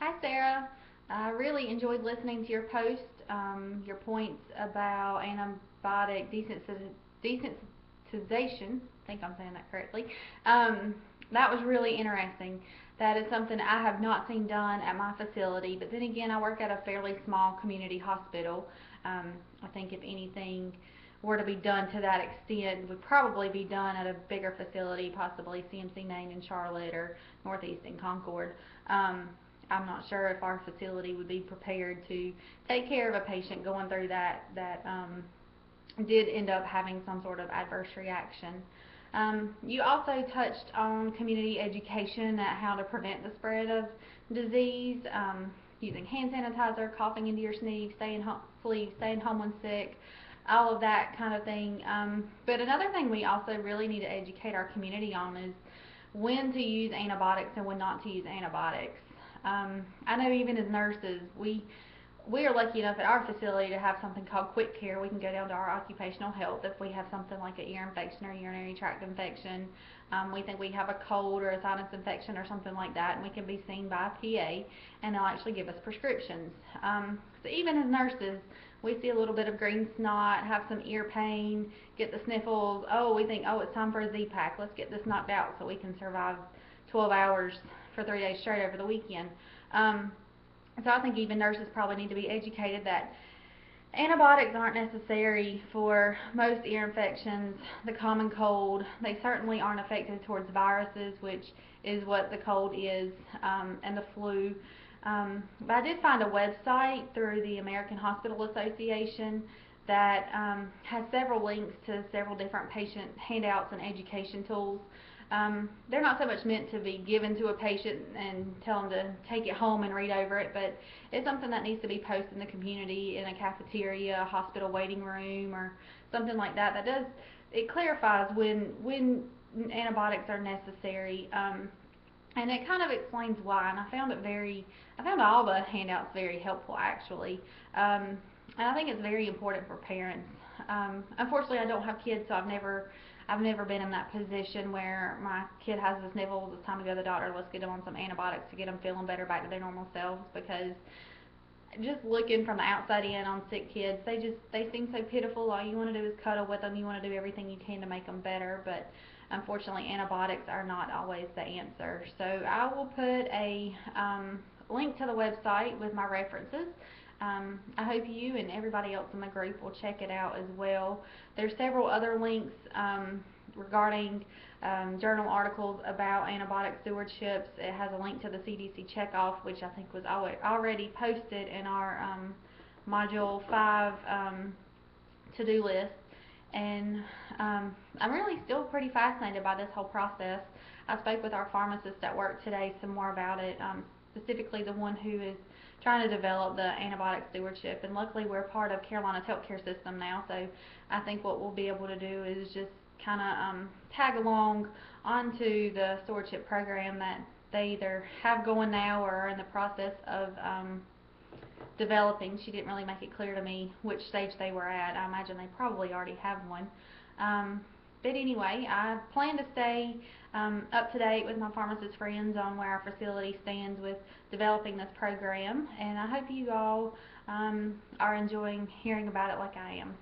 Hi, Sarah. I really enjoyed listening to your post, your points about antibiotic desensitization. I think I'm saying that correctly. Um, that was really interesting. That is something I have not seen done at my facility, but then again, I work at a fairly small community hospital. I think if anything were to be done to that extent, would probably be done at a bigger facility, possibly CMC Maine in Charlotte or Northeast in Concord. Um, I'm not sure if our facility would be prepared to take care of a patient going through that did end up having some sort of adverse reaction. You also touched on community education at how to prevent the spread of disease, using hand sanitizer, coughing into your sleeve, staying home when sick, all of that kind of thing. But another thing we also really need to educate our community on is when to use antibiotics and when not to use antibiotics. I know even as nurses, we are lucky enough at our facility to have something called quick care. We can go down to our occupational health if we have something like an ear infection or urinary tract infection. We think we have a cold or a sinus infection or something like that, and we can be seen by a PA, and they'll actually give us prescriptions. So even as nurses, we see a little bit of green snot, have some ear pain, get the sniffles. Oh, we think, oh, it's time for a Z-Pack. Let's get this knocked out so we can survive 12 hours for 3 days straight over the weekend. So I think even nurses probably need to be educated that antibiotics aren't necessary for most ear infections, the common cold. They certainly aren't effective towards viruses, which is what the cold is, and the flu. But I did find a website through the American Hospital Association that has several links to several different patient handouts and education tools. They're not so much meant to be given to a patient and tell them to take it home and read over it, but it's something that needs to be posted in the community, in a cafeteria, a hospital waiting room, or something like that. It clarifies when antibiotics are necessary, and it kind of explains why. And I found all the handouts very helpful actually, and I think it's very important for parents. Unfortunately, I don't have kids, so I've never been in that position where my kid has the sniffles, it's time to go to the doctor, let's get them on some antibiotics to get them feeling better, back to their normal selves, because just looking from the outside in on sick kids, they seem so pitiful. All you want to do is cuddle with them, you want to do everything you can to make them better, but unfortunately antibiotics are not always the answer. So I will put a link to the website with my references. I hope you and everybody else in the group will check it out as well. There's several other links regarding journal articles about antibiotic stewardships. It has a link to the CDC checkoff, which I think was already posted in our Module 5 to-do list. And I'm really still pretty fascinated by this whole process. I spoke with our pharmacist at work today some more about it, specifically the one who is trying to develop the antibiotic stewardship, and luckily we're part of Carolina's healthcare system now, so I think what we'll be able to do is just kind of tag along onto the stewardship program that they either have going now or are in the process of developing. She didn't really make it clear to me which stage they were at. I imagine they probably already have one. But anyway, I plan to stay up to date with my pharmacist friends on where our facility stands with developing this program, and I hope you all are enjoying hearing about it like I am.